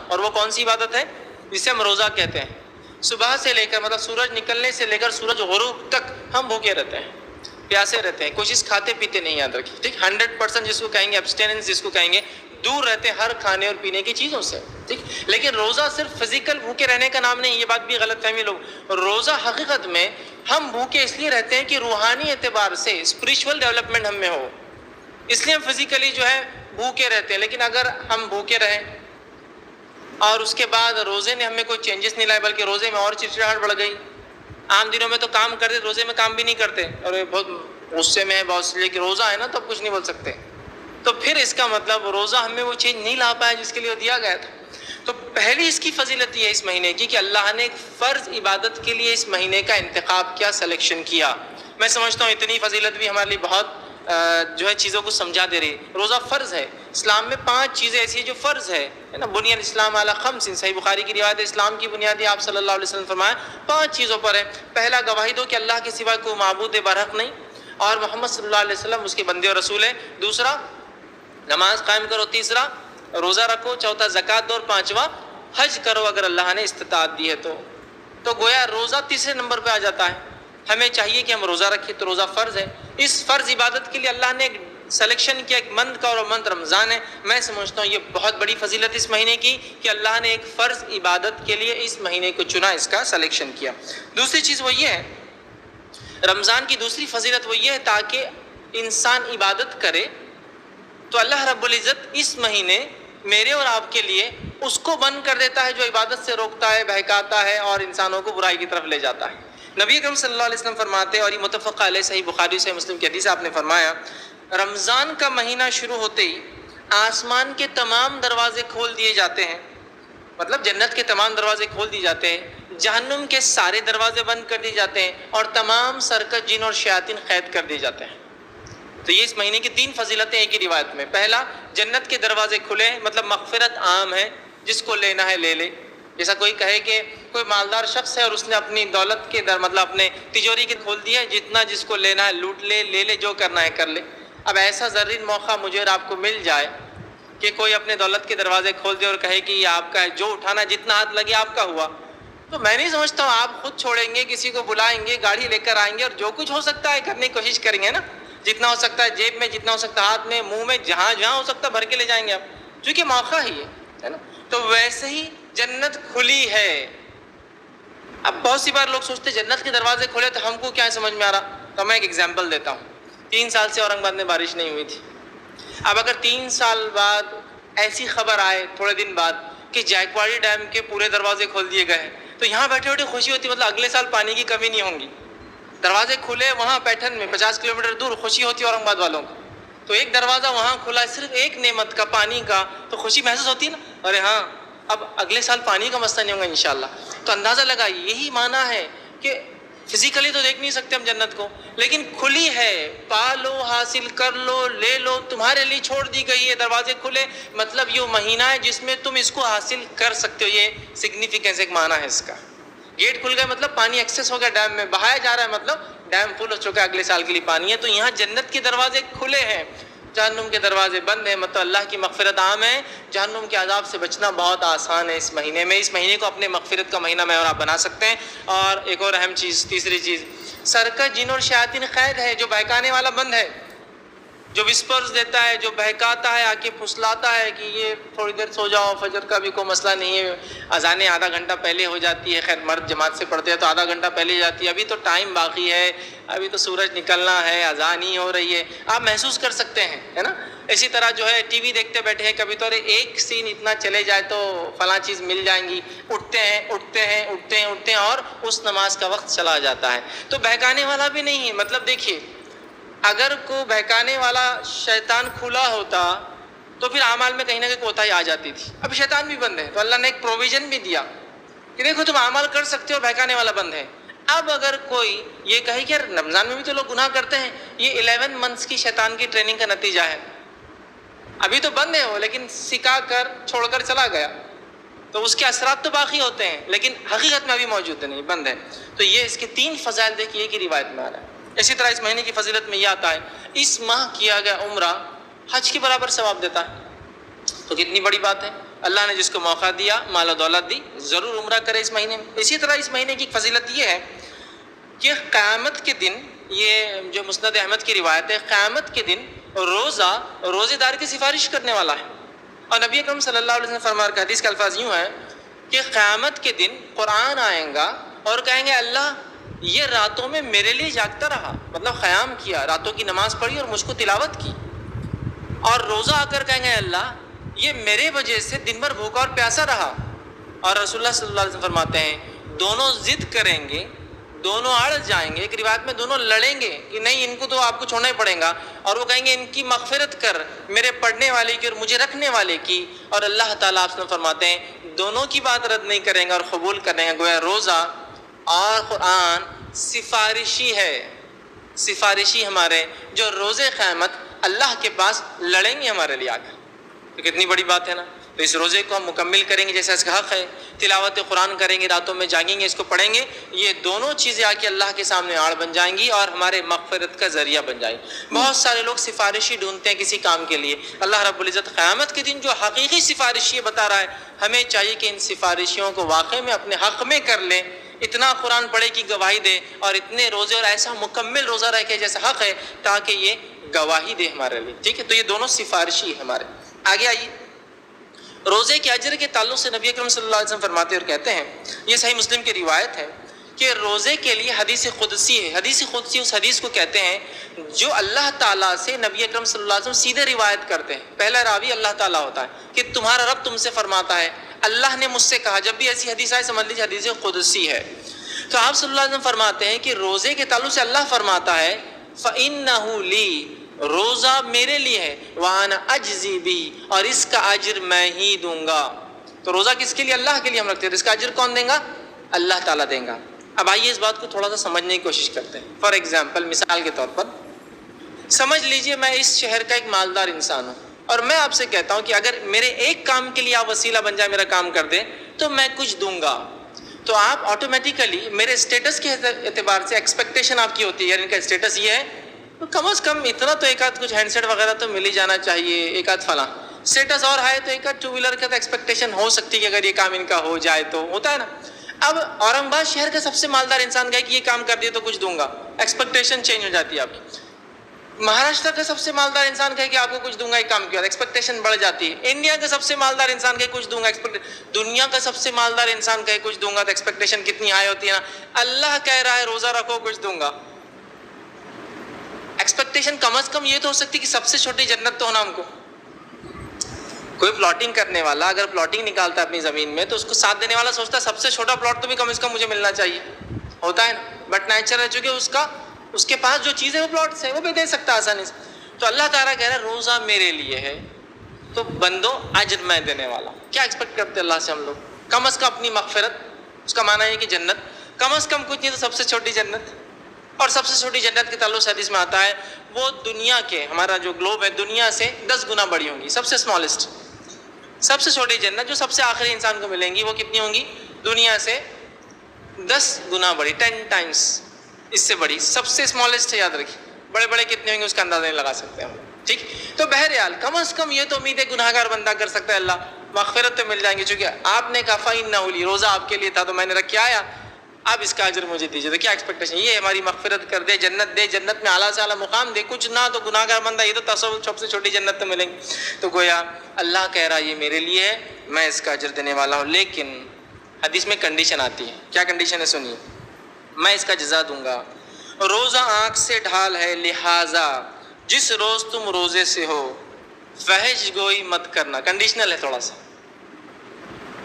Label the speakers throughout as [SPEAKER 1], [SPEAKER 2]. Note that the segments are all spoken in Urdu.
[SPEAKER 1] اور وہ کون سی عبادت ہے؟ جسے ہم روزہ کہتے ہیں. صبح سے لے کر مطلب سورج نکلنے سے لے کر سورج غروب تک ہم بھوکے رہتے ہیں, پیاسے رہتے ہیں, کوئی چیز کھاتے پیتے نہیں, یاد رکھیے ٹھیک. 100% جس کو کہیں گے ایبسٹیننس جس کو کہیں گے, دور رہتے ہیں ہر کھانے اور پینے کی چیزوں سے ٹھیک. لیکن روزہ صرف فزیکل بھوکے رہنے کا نام نہیں, یہ بات بھی غلط فہمی لوگ. روزہ حقیقت میں ہم بھوکے اس لیے رہتے ہیں کہ روحانی اعتبار سے اسپریچول ڈیولپمنٹ ہم میں ہو, اس لیے ہم فزیکلی جو ہے بھوکے رہتے ہیں. لیکن اگر ہم بھوکے رہیں اور اس کے بعد روزے نے ہمیں کوئی چینجز نہیں لائے, بلکہ روزے میں اور چڑچڑاہٹ بڑھ گئی, عام دنوں میں تو کام کرتے, روزے میں کام بھی نہیں کرتے, اور بہت غصے میں ہے بہت سے, لیکن روزہ ہے نا تو اب کچھ نہیں بول سکتے, تو پھر اس کا مطلب روزہ ہمیں وہ چیز نہیں لا پایا جس کے لیے وہ دیا گیا تھا. تو پہلی اس کی فضیلت یہ ہے اس مہینے کی کہ اللہ نے ایک فرض عبادت کے لیے اس مہینے کا انتخاب کیا, سلیکشن کیا. میں سمجھتا ہوں اتنی فضیلت بھی ہمارے لیے بہت جو ہے چیزوں کو سمجھا دے رہی. روزہ فرض ہے. اسلام میں 5 چیزیں ایسی ہیں جو فرض ہے نا, بنی الاسلام علی 5, صحیح بخاری کی روایت ہے, اسلام کی بنیادی آپ صلی اللہ علیہ وسلم فرمایا 5 چیزوں پر ہے. پہلا, گواہی دو کہ اللہ کے سوا کوئی معبود برحق نہیں اور محمد صلی اللہ علیہ وسلم اس کے بندے اور رسول ہیں. دوسرا, نماز قائم کرو. تیسرا, روزہ رکھو. چوتھا, زکوٰۃ دو. اور 5واں, حج کرو اگر اللہ نے استطاعت دی ہے تو گویا روزہ تیسرے نمبر پہ آ جاتا ہے. ہمیں چاہیے کہ ہم روزہ رکھیں, تو روزہ فرض ہے. اس فرض عبادت کے لیے اللہ نے ایک سلیکشن کیا, ایک منتھ کا, اور منتھ رمضان ہے. میں سمجھتا ہوں یہ بہت بڑی فضیلت اس مہینے کی کہ اللہ نے ایک فرض عبادت کے لیے اس مہینے کو چنا, اس کا سلیکشن کیا. دوسری چیز وہ یہ ہے, رمضان کی دوسری فضیلت وہ یہ ہے تاکہ انسان عبادت کرے تو اللہ رب العزت اس مہینے میرے اور آپ کے لیے اس کو بند کر دیتا ہے جو عبادت سے روکتا ہے, بہکاتا ہے اور انسانوں کو برائی کی طرف لے جاتا ہے. نبی اکرم صلی اللہ علیہ وسلم فرماتے ہیں, اور یہ متفق علیہ, صحیح بخاری سے مسلم کی حدیث, آپ نے فرمایا رمضان کا مہینہ شروع ہوتے ہی آسمان کے تمام دروازے کھول دیے جاتے ہیں, مطلب جنت کے تمام دروازے کھول دیے جاتے ہیں, جہنم کے سارے دروازے بند کر دیے جاتے ہیں, اور تمام سرکش جن اور شیاطین قید کر دیے جاتے ہیں. تو یہ اس مہینے کی 3 فضیلتیں ایک ہی روایت میں. پہلا, جنت کے دروازے کھلے, مطلب مغفرت عام ہے, جس کو لینا ہے لے لے. جیسا کوئی کہے کہ کوئی مالدار شخص ہے اور اس نے اپنی دولت کے مطلب اپنے تجوری کے کھول دی ہے, جتنا جس کو لینا ہے لوٹ لے, لے لے, جو کرنا ہے کر لے. اب ایسا زرین موقع مجھے اور آپ کو مل جائے کہ کوئی اپنے دولت کے دروازے کھول دے اور کہے کہ یہ آپ کا ہے, جو اٹھانا جتنا ہاتھ لگے آپ کا ہوا, تو میں نہیں سمجھتا ہوں آپ خود چھوڑیں گے, کسی کو بلائیں گے, گاڑی لے کر آئیں گے, اور جو کچھ ہو سکتا ہے کرنے کی کوشش کریں گے نا, جتنا ہو سکتا ہے جیب میں, جتنا ہو سکتا ہے ہاتھ میں, منہ میں, جہاں جہاں ہو سکتا ہے بھر کے لے جائیں گے آپ, کیونکہ موقع ہی ہے نا. تو ویسے ہی جنت کھلی ہے. اب بہت سی بار لوگ سوچتے جنت کے دروازے کھلے تو ہم کو کیا سمجھ میں آ رہا, تو میں ایک ایگزامپل دیتا ہوں. 3 سال سے اورنگ آباد میں بارش نہیں ہوئی تھی. اب اگر 3 سال بعد ایسی خبر آئے تھوڑے دن بعد کہ جائکواڑی ڈیم کے پورے دروازے کھول دیے گئے, تو یہاں بیٹھے بیٹھے خوشی ہوتی, مطلب اگلے سال پانی کی کمی نہیں ہوں گی. دروازے کھلے وہاں پیٹھن میں 50 کلومیٹر دور, خوشی ہوتی ہے اورنگ آباد والوں کو. تو ایک دروازہ وہاں کھلا ہے, صرف ایک نعمت کا, پانی کا, تو خوشی محسوس ہوتی ہے نا, ارے ہاں اب اگلے سال پانی کا مسئلہ نہیں ہوگا انشاءاللہ. تو اندازہ لگائیے, یہی معنی ہے کہ فزیکلی تو دیکھ نہیں سکتے ہم جنت کو, لیکن کھلی ہے, پالو, حاصل کر لو, لے لو, تمہارے لیے چھوڑ دی گئی ہے, دروازے کھلے, مطلب یہ مہینہ ہے جس میں تم اس کو حاصل کر سکتے ہو. یہ سگنیفیکنس, ایک معنی ہے اس کا. گیٹ کھل گئے مطلب پانی ایکسیس ہو گیا, ڈیم میں بہایا جا رہا ہے, مطلب ڈیم فل ہو چکا ہے, اگلے سال کے لیے پانی ہے. تو یہاں جنت کے دروازے کھلے ہیں, جہنم کے دروازے بند ہیں, مطلب اللہ کی مغفرت عام ہے. جہنم کے عذاب سے بچنا بہت آسان ہے اس مہینے میں. اس مہینے کو اپنے مغفرت کا مہینہ میں اور آپ بنا سکتے ہیں. اور ایک اور اہم چیز, تیسری چیز, سرکش جن اور شیاطین قید ہے, جو بہکانے والا بند ہے, جو وسپرز دیتا ہے, جو بہکاتا ہے, آ کے پھسلاتا ہے کہ یہ تھوڑی دیر سو جاؤ, فجر کا بھی کوئی مسئلہ نہیں ہے, اذانیں آدھا گھنٹہ پہلے ہو جاتی ہے, خیر مرد جماعت سے پڑھتے ہیں تو آدھا گھنٹہ پہلے جاتی ہے, ابھی تو ٹائم باقی ہے, ابھی تو سورج نکلنا ہے, اذان ہی ہو رہی ہے, آپ محسوس کر سکتے ہیں, ہے نا. اسی طرح جو ہے ٹی وی دیکھتے بیٹھے ہیں, کبھی تو ایک سین اتنا چلے جائے تو فلاں چیز مل جائیں گی, اٹھتے ہیں اٹھتے ہیں اٹھتے ہیں اٹھتے ہیں, اور اس نماز کا وقت چلا جاتا ہے. تو بہکانے والا بھی نہیں ہے. مطلب دیکھیے, اگر کوئی بہکانے والا شیطان کھلا ہوتا تو پھر اعمال میں کہیں نہ کہیں کوتاہی آ جاتی تھی. اب شیطان بھی بند ہے, تو اللہ نے ایک پروویژن بھی دیا کہ دیکھو تم اعمال کر سکتے ہو, بہکانے والا بند ہے. اب اگر کوئی یہ کہے کہ رمضان میں بھی تو لوگ گناہ کرتے ہیں, یہ 11 منتھس کی شیطان کی ٹریننگ کا نتیجہ ہے. ابھی تو بند ہے وہ, لیکن سکھا کر چھوڑ کر چلا گیا, تو اس کے اثرات تو باقی ہوتے ہیں, لیکن حقیقت میں ابھی موجود نہیں, بند ہے. تو یہ اس کے 3 فضائل دیکھیے کہ روایت میں آ رہا ہے. اسی طرح اس مہینے کی فضیلت میں یہ آتا ہے, اس ماہ کیا گیا عمرہ حج کے برابر ثواب دیتا ہے. تو کتنی بڑی بات ہے. اللہ نے جس کو موقع دیا، مال و دولت دی، ضرور عمرہ کرے اس مہینے میں۔ اسی طرح اس مہینے کی فضیلت یہ ہے کہ قیامت کے دن، یہ جو مسند احمد کی روایت ہے، قیامت کے دن روزے دار کی سفارش کرنے والا ہے۔ اور نبی اکرم صلی اللہ علیہ وسلم نے فرمایا کہ حدیث کا الفاظ یوں ہے کہ قیامت کے دن قرآن آئیں گا اور کہیں گے اللہ یہ راتوں میں میرے لیے جاگتا رہا، مطلب قیام کیا، راتوں کی نماز پڑھی اور مجھ کو تلاوت کی، اور روزہ آ کر کہیں گے اللہ یہ میرے وجہ سے دن بھر بھوکا اور پیاسا رہا۔ اور رسول اللہ صلی اللہ علیہ وسلم فرماتے ہیں دونوں ضد کریں گے، دونوں اڑ جائیں گے، ایک روایت میں دونوں لڑیں گے کہ نہیں ان کو تو آپ کو چھوڑنا ہی پڑے گا، اور وہ کہیں گے ان کی مغفرت کر، میرے پڑھنے والے کی اور مجھے رکھنے والے کی، اور اللہ تعالیٰ آپ سے فرماتے ہیں دونوں کی بات رد نہیں کریں گے اور قبول کریں گے۔ گویا روزہ اور قرآن سفارشی ہے، سفارشی ہمارے جو روزے قیامت اللہ کے پاس لڑیں گے ہمارے لیے آ کر۔ تو کتنی بڑی بات ہے نا۔ تو اس روزے کو ہم مکمل کریں گے جیسا اس کا حق ہے، تلاوت قرآن کریں گے، راتوں میں جاگیں گے، اس کو پڑھیں گے، یہ دونوں چیزیں آ کے اللہ کے سامنے آڑ بن جائیں گی اور ہمارے مغفرت کا ذریعہ بن جائیں گی۔ بہت سارے لوگ سفارشی ڈھونڈتے ہیں کسی کام کے لیے، اللہ رب العزت قیامت کے دن جو حقیقی سفارشی بتا رہا ہے، ہمیں چاہیے کہ ان سفارشیوں کو واقع میں اپنے حق میں کر لیں، اتنا قرآن پڑھے کی گواہی دے، اور اتنے روزے اور ایسا مکمل روزہ رکھے جیسا حق ہے تاکہ یہ گواہی دے ہمارے لیے، ٹھیک ہے۔ تو یہ دونوں سفارشی ہے ہمارے۔ آگے آئیے، روزے کے اجر کے تعلق سے نبی اکرم صلی اللہ علیہ وسلم فرماتے اور کہتے ہیں، یہ صحیح مسلم کی روایت ہے کہ روزے کے لیے حدیث قدسی ہے۔ حدیث قدسی اس حدیث کو کہتے ہیں جو اللہ تعالیٰ سے نبی اکرم صلی اللہ علیہ وسلم سیدھے روایت کرتے ہیں، پہلا راوی اللہ تعالیٰ ہوتا ہے کہ تمہارا رب تم سے فرماتا ہے اللہ نے مجھ سے کہا۔ جب بھی ایسی حدیث آئے سمجھ لیجیے حدیث قدسی ہے۔ تو آپ صلی اللہ علیہ وسلم فرماتے ہیں کہ روزے کے تعلق سے اللہ فرماتا ہے فَإِنَّهُ لِي، روزہ میرے لیے ہے، وَأَنَا أَجْزِي بِهِ، اور اس کا اجر میں ہی دوں گا۔ تو روزہ کس کے لیے؟ اللہ کے لیے ہم رکھتے ہیں، تو اس کا اجر کون دیں گا؟ اللہ تعالیٰ دیں گا۔ اب آئیے اس بات کو تھوڑا سا سمجھنے کی کوشش کرتے ہیں۔ فار ایگزامپل، مثال کے طور پر سمجھ لیجئے میں اس شہر کا ایک مالدار انسان ہوں، اور میں آپ سے کہتا ہوں کہ اگر میرے ایک کام کے لیے آپ وسیلہ بن جائے، میرا کام کر دیں تو میں کچھ دوں گا۔ تو آپ آٹومیٹیکلی میرے اسٹیٹس کے اعتبار سے ایکسپیکٹیشن آپ کی ہوتی ہے، یار ان کا اسٹیٹس یہ ہے تو کم از کم اتنا تو ایک آدھ کچھ ہینڈ سیٹ وغیرہ تو مل ہی جانا چاہیے، ایک آدھ فلاں اسٹیٹس اور ہے تو ایک آدھ ٹو ویلر کا تو ایکسپیکٹیشن ہو سکتی ہے کہ اگر یہ کام ان کا ہو جائے تو ہوتا ہے نا۔ اب اورنگ آباد شہر کا سب سے مالدار انسان کہے کہ یہ کام کر دیا تو کچھ دوں گا، ایکسپیکٹیشن چینج ہو جاتی ہے آپ کی۔ مہاراشٹر کا سب سے مالدار انسان کہے کہ آپ کو کچھ دوں گا، ایک کام کیا، ایکسپیکٹیشن بڑھ جاتی ہے۔ انڈیا کا سب سے مالدار انسان کہے کچھ دوں گا، دنیا کا سب سے مالدار انسان کہے کچھ دوں گا، تو ایکسپیکٹیشن کتنی ہائی ہوتی ہے نا۔ اللہ کہہ رہا ہے روزہ رکھو کچھ دوں گا، ایکسپیکٹیشن کم از کم یہ تو ہو سکتی کہ سب سے چھوٹی جنت تو ہونا ہم کو۔ کوئی پلاٹنگ کرنے والا اگر پلاٹنگ نکالتا ہے اپنی زمین میں تو اس کو ساتھ دینے والا سوچتا ہے سب سے چھوٹا پلاٹ تو بھی کم از کم مجھے ملنا چاہیے، ہوتا ہے نا۔ بٹ نیچر ہے چونکہ اس کے پاس جو چیز ہے وہ پلاٹس ہے، وہ بھی دے سکتا ہے آسانی سے۔ تو اللہ تعالیٰ کہہ رہا ہے روزہ میرے لیے ہے تو بندو اجر میں دینے والا۔ کیا ایکسپیکٹ کرتے اللہ سے ہم لوگ؟ کم از کم اپنی مغفرت، اس کا معنی ہے کہ جنت، کم از کم کچھ نہیں تو سب سے چھوٹی جنت۔ اور سب سے چھوٹی جنت کے تعلق سے حدیث میں آتا ہے وہ دنیا کے، ہمارا جو گلوب ہے دنیا سے 10 گنا بڑی ہوں گی، سب سے اسمالسٹ، سب سے چھوٹی جنت جو سب سے آخری انسان کو ملیں گی وہ کتنی ہوں گی؟ دنیا سے 10 گنا بڑی، 10 ٹائمز اس سے بڑی، سب سے اسمالسٹ ہے، یاد رکھیے۔ بڑے بڑے کتنے ہوں گے اس کا اندازہ نہیں لگا سکتے ہم، ٹھیک۔ تو بہرحال کم از کم یہ تو امید ہے گناہ گار بندہ کر سکتا ہے، اللہ مغفرت تو مل جائیں گی، چونکہ آپ نے کہا فَإِنَّهُ لِي، روزہ آپ کے لیے تھا تو میں نے رکھ کے آیا، اب اس کا اجر مجھے دیجیے۔ تو کیا ایکسپیکٹیشن؟ یہ ہماری مغفرت کر دے، جنت دے، جنت میں اعلیٰ سے اعلیٰ مقام دے، کچھ نہ تو گناہ گار بندہ یہ تو تصور سب سے چھوٹی جنت تو ملیں گی۔ تو گویا اللہ کہہ رہا یہ میرے لیے ہے، میں اس کا اجر دینے والا ہوں، لیکن حدیث میں کنڈیشن آتی ہے۔ کیا کنڈیشن ہے سنیے، میں اس کا جزا دوں گا۔ روزہ آنکھ سے ڈھال ہے، لہٰذا جس روز تم روزے سے ہو فحش گوئی مت کرنا۔ کنڈیشنل ہے تھوڑا سا،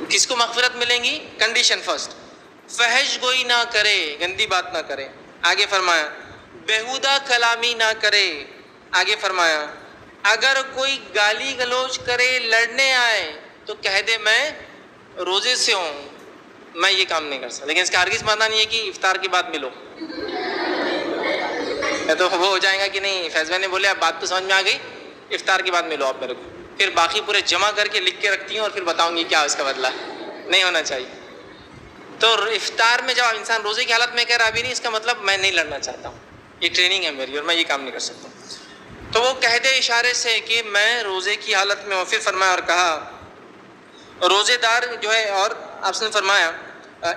[SPEAKER 1] کس کو مغفرت ملیں گی؟ کنڈیشن فرسٹ، فحش گوئی نہ کرے، گندی بات نہ کرے۔ آگے فرمایا بیہودہ کلامی نہ کرے۔ آگے فرمایا اگر کوئی گالی گلوچ کرے، لڑنے آئے تو کہہ دے میں روزے سے ہوں، میں یہ کام نہیں کر سکتا، لیکن اس کا ہرگز معنی نہیں ہے کہ افطار کے بعد ملو، تو وہ ہو جائے گا کہ نہیں فیض بھائی نے بولے اب بات تو سمجھ میں آ گئی، افطار کے بعد ملو آپ میرے کو، پھر باقی پورے جمع کر کے لکھ کے رکھتی ہوں اور پھر بتاؤں گی کیا اس کا بدلہ ہے، نہیں ہونا چاہیے۔ تو افطار میں جب انسان روزے کی حالت میں کہہ رہا ابھی نہیں، اس کا مطلب میں نہیں لڑنا چاہتا ہوں، یہ ٹریننگ ہے میری اور میں یہ کام نہیں کر سکتا۔ تو وہ کہہ دے اشارے سے کہ میں روزے کی حالت میں ہوں۔ پھر فرمایا اور کہا روزے دار جو ہے، اور آپ نے فرمایا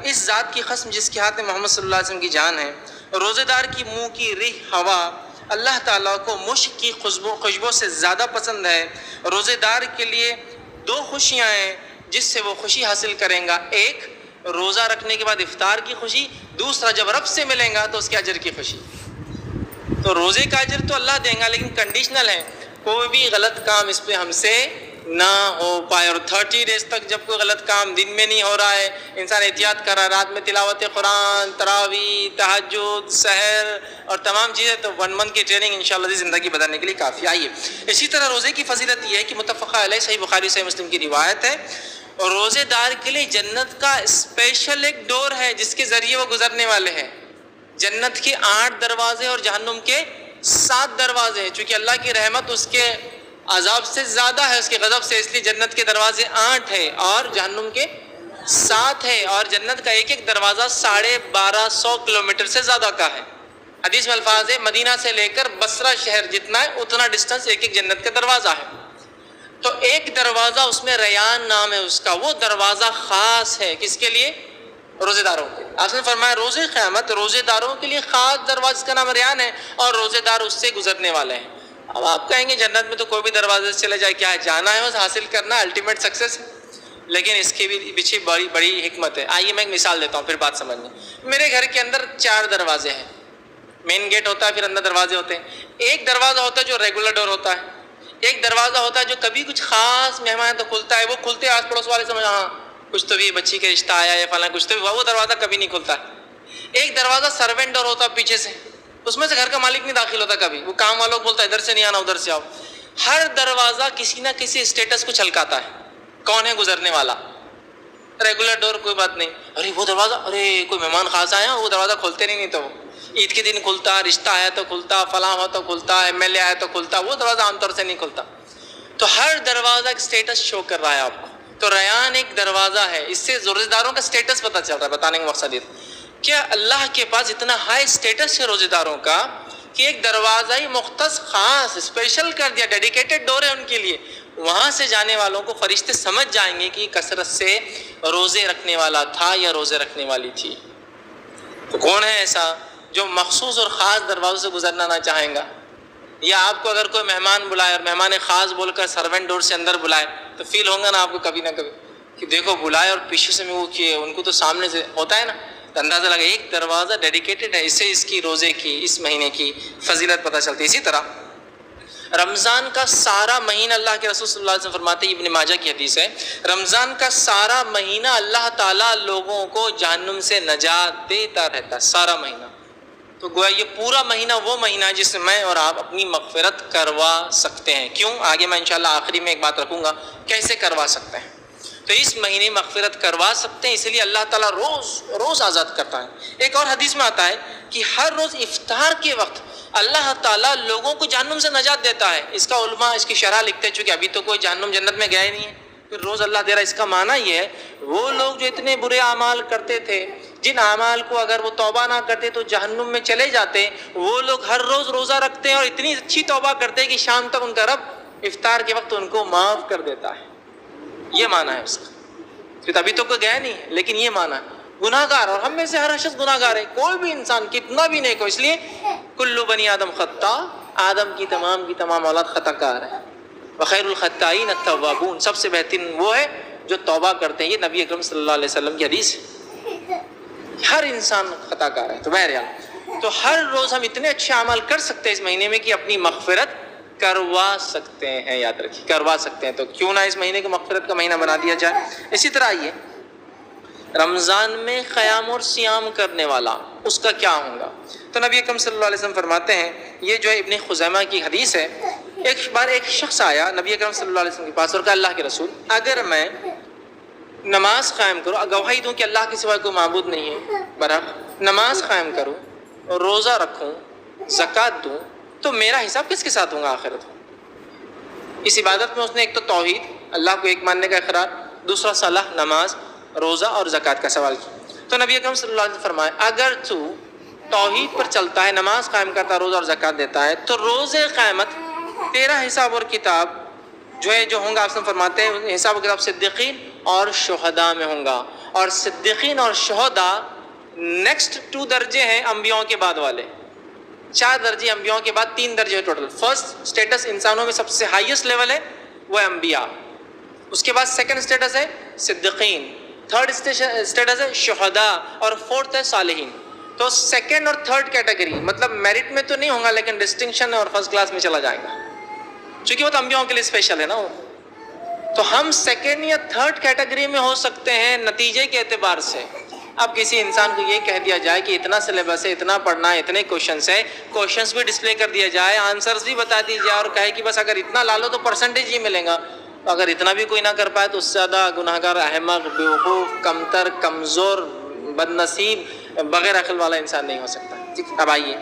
[SPEAKER 1] اس ذات کی قسم جس کے ہاتھ میں محمد صلی اللہ علیہ وسلم کی جان ہے، روزے دار کی منہ کی ریح ہوا اللہ تعالیٰ کو مشک کی خوشبو سے زیادہ پسند ہے۔ روزے دار کے لیے دو خوشیاں ہیں جس سے وہ خوشی حاصل کریں گا، ایک روزہ رکھنے کے بعد افطار کی خوشی، دوسرا جب رب سے ملیں گا تو اس کے اجر کی خوشی۔ تو روزے کا اجر تو اللہ دیں گا، لیکن کنڈیشنل ہے، کوئی بھی غلط کام اس پہ ہم سے نہ ہو پائے، اور 30 ڈیز تک جب کوئی غلط کام دن میں نہیں ہو رہا ہے، انسان احتیاط کر رہا ہے، رات میں تلاوت قرآن، تراویح، تہجد، سحر اور تمام چیزیں، تو 1 منتھ کی ٹریننگ انشاءاللہ زندگی بدلنے کے لیے کافی آئی ہے۔ اسی طرح روزے کی فضیلت یہ ہے کہ متفقہ علیہ صحیح بخاری صحیح مسلم کی روایت ہے، اور روزے دار کے لیے جنت کا اسپیشل ایک ڈور ہے جس کے ذریعے وہ گزرنے والے ہیں۔ جنت کے 8 دروازے اور جہنم کے 7 دروازے ہیں، چونکہ اللہ کی رحمت اس کے عذاب سے زیادہ ہے، اس کے غضب سے، اس لیے جنت کے دروازے 8 ہیں اور جہنم کے 7 ہے، اور جنت کا ایک ایک دروازہ 1250 کلومیٹر سے زیادہ کا ہے۔ حدیث میں الفاظ ہے مدینہ سے لے کر بصرہ شہر جتنا ہے اتنا ڈسٹنس ایک ایک جنت کا دروازہ ہے۔ تو ایک دروازہ اس میں ریان نام ہے اس کا، وہ دروازہ خاص ہے کس کے لیے؟ روزے داروں کے۔ آپ نے فرمایا روزے قیامت روزے داروں کے لیے خاص دروازہ، اس کا نام ریان ہے، اور روزے دار اس سے گزرنے والے ہیں۔ اب آپ کہیں گے جنت میں تو کوئی بھی دروازے سے چلے جائے، کیا ہے، جانا ہے، بس حاصل کرنا الٹیمیٹ سکسیس ہے، لیکن اس کی بھی پیچھے بڑی بڑی حکمت ہے۔ آئیے میں ایک مثال دیتا ہوں پھر بات سمجھنے۔ میرے گھر کے اندر 4 دروازے ہیں، مین گیٹ ہوتا ہے، پھر اندر دروازے ہوتے ہیں۔ ایک دروازہ ہوتا ہے جو ریگولر ڈور ہوتا ہے، ایک دروازہ ہوتا ہے جو کبھی کچھ خاص مہمان تو کھلتا ہے، وہ کھلتے آس پڑوس والے سمجھ ہاں کچھ تو بھی بچی کا رشتہ آیا ہے فلاں کچھ تو بھی ہوا، وہ دروازہ کبھی نہیں کھلتا ہے۔ ایک دروازہ سرونٹ ڈور ہوتا ہے پیچھے سے، اس میں سے گھر کا مالک نہیں داخل ہوتا کبھی، وہ کام والوں کو بولتا ہے ادھر سے نہیں آنا ادھر سے آؤ۔ ہر دروازہ کسی نہ کسی اسٹیٹس کو چھلکاتا ہے، کون ہے گزرنے والا۔ ریگولر ڈور کوئی بات نہیں، ارے وہ دروازہ، ارے کوئی مہمان خاص آیا، وہ دروازہ کھولتے نہیں تو وہ عید کے دن کھلتا، رشتہ آیا تو کھلتا، فلاں ہوا تو کھلتا، ایم ایل اے آیا تو کھلتا، وہ دروازہ عام طور سے نہیں کھلتا۔ تو ہر دروازہ ایک اسٹیٹس شو کر رہا ہے آپ کو۔ تو ریان ایک دروازہ ہے، اس سے روزے داروں کا اسٹیٹس پتہ چل رہا ہے۔ بتانے کا مقصد یہ کیا اللہ کے پاس اتنا ہائی اسٹیٹس ہے روزے داروں کا کہ ایک دروازہ ہی مختص خاص اسپیشل کر دیا، ڈیڈیکیٹڈ ڈور ہے ان کے لیے۔ وہاں سے جانے والوں کو فرشتے سمجھ جائیں گے کہ کثرت سے روزے رکھنے والا تھا یا روزے رکھنے والی تھی۔ تو کون ہے ایسا جو مخصوص اور خاص دروازوں سے گزرنا نہ چاہیں گا؟ یا آپ کو اگر کوئی مہمان بلائے اور مہمان خاص بول کر سرونٹ ڈور سے اندر بلائے تو فیل ہوگا نا آپ کو کبھی نہ کبھی کہ دیکھو بلائے اور پیچھے سے میں وہ کیے، ان کو تو سامنے سے ہوتا ہے نا، تو اندازہ لگا ایک دروازہ ڈیڈیکیٹڈ ہے، اس سے اس کی روزے کی اس مہینے کی فضیلت پتہ چلتی ہے۔ اسی طرح رمضان کا سارا مہینہ اللہ کے رسول صلی اللہ علیہ وسلم فرماتے ہیں، ابن ماجہ کی حدیث ہے، رمضان کا سارا مہینہ اللہ تعالیٰ لوگوں کو جہنم سے نجات دیتا رہتا ہے، سارا مہینہ۔ تو گویا یہ پورا مہینہ وہ مہینہ ہے جس میں میں اور آپ اپنی مغفرت کروا سکتے ہیں۔ کیوں؟ آگے میں انشاءاللہ آخری میں ایک بات رکھوں گا کیسے کروا سکتے ہیں۔ تو اس مہینے مغفرت کروا سکتے ہیں، اس لیے اللہ تعالیٰ روز آزاد کرتا ہے۔ ایک اور حدیث میں آتا ہے کہ ہر روز افطار کے وقت اللہ تعالیٰ لوگوں کو جہنم سے نجات دیتا ہے۔ اس کا علماء اس کی شرح لکھتے ہیں، چونکہ ابھی تو کوئی جہنم جنت میں گیا ہی نہیں ہے، پھر روز اللہ دے رہا ہے۔ اس کا معنی یہ ہے وہ لوگ جو اتنے برے اعمال کرتے تھے، جن اعمال کو اگر وہ توبہ نہ کرتے تو جہنم میں چلے جاتے، وہ لوگ ہر روز روزہ رکھتے ہیں اور اتنی اچھی توبہ کرتے ہیں کہ شام تک ان کا رب افطار کے وقت ان کو معاف کر دیتا ہے۔ یہ معنی ہے اس کا۔ پھر ابھی تو کوئی گیا نہیں، لیکن یہ معنی ہے گناہ گار، اور ہم میں سے ہر شخص گناہ گار ہے، کوئی بھی انسان کتنا بھی نیک ہو، اس لیے کل بنی آدم خطا، آدم کی تمام اولاد خطا کار ہے۔ وخیر الخطائین التوابون، سب سے بہترین وہ ہے جو توبہ کرتے ہیں۔ یہ نبی اکرم صلی اللہ علیہ وسلم کی حدیث ہے۔ ہر انسان خطا کار ہے۔ تو بہرحال تو ہر روز ہم اتنے اچھے اعمال کر سکتے ہیں اس مہینے میں کہ اپنی مغفرت کروا سکتے ہیں، یاد رکھیے کروا سکتے ہیں۔ تو کیوں نہ اس مہینے کو مغفرت کا مہینہ بنا دیا جائے۔ اسی طرح آئیے رمضان میں قیام اور سیام کرنے والا اس کا کیا ہوگا؟ تو نبی اکرم صلی اللہ علیہ وسلم فرماتے ہیں، یہ جو ہے ابن خزیمہ کی حدیث ہے، ایک بار ایک شخص آیا نبی اکرم صلی اللہ علیہ وسلم کے پاس اور کہا اللہ کے رسول، اگر میں نماز قائم کروں، گواہی دوں کہ اللہ کے سوا کوئی معبود نہیں ہے، برحق نماز قائم کروں، روزہ رکھوں، زکوٰۃ دوں، تو میرا حساب کس کے ساتھ ہوگا آخرت میں؟ اس عبادت میں اس نے ایک تو توحید، اللہ کو ایک ماننے کا اقرار، دوسرا صلاح، نماز، روزہ اور زکوٰۃ کا سوال کیا۔ تو نبی اکرم صلی اللہ علیہ وسلم فرمائے اگر تو توحید پر چلتا ہے، نماز قائم کرتا ہے، روزہ اور زکوٰۃ دیتا ہے، تو روز قیامت تیرا حساب اور کتاب جو ہے جو ہوں گا، آپ سے فرماتے ہیں حساب و کتاب صدیقین اور شہداء میں ہوں گا. اور صدیقین اور شہداء نیکسٹ 2 درجے ہیں انبیاءوں کے بعد والے. 4 درجے انبیاءوں کے بعد 3 درجے ٹوٹل. فرسٹ سٹیٹس انسانوں میں سب سے ہائیسٹ لیول ہے وہ انبیاء. اس کے بعد سیکنڈ سٹیٹس ہے صدیقین, تھرڈ سٹیٹس ہے شہداء, اور فورتھ ہے صالحین. تو سیکنڈ اور تھرڈ کیٹیگری مطلب میرٹ میں تو نہیں ہوگا لیکن ڈسٹنکشن اور فرسٹ کلاس میں چلا جائے گا, چونکہ وہ تو انبیاءوں کے لیے اسپیشل ہے نا وہ. تو ہم سیکنڈ یا تھرڈ کیٹیگری میں ہو سکتے ہیں نتیجے کے اعتبار سے. اب کسی انسان کو یہ کہہ دیا جائے کہ اتنا سلیبس ہے, اتنا پڑھنا ہے, اتنے کوشچنس ہے, کوشچنس بھی ڈسپلے کر دیا جائے, آنسرز بھی بتا دی جائے, اور کہے کہ بس اگر اتنا لا لو تو پرسنٹیج ہی ملے گا. اگر اتنا بھی کوئی نہ کر پائے تو اس سے زیادہ گناہگار, احمق, بیوقوف, کمتر, کمزور, بد نصیب, بغیر عقل والا انسان نہیں ہو سکتا. ٹھیک, اب آئیے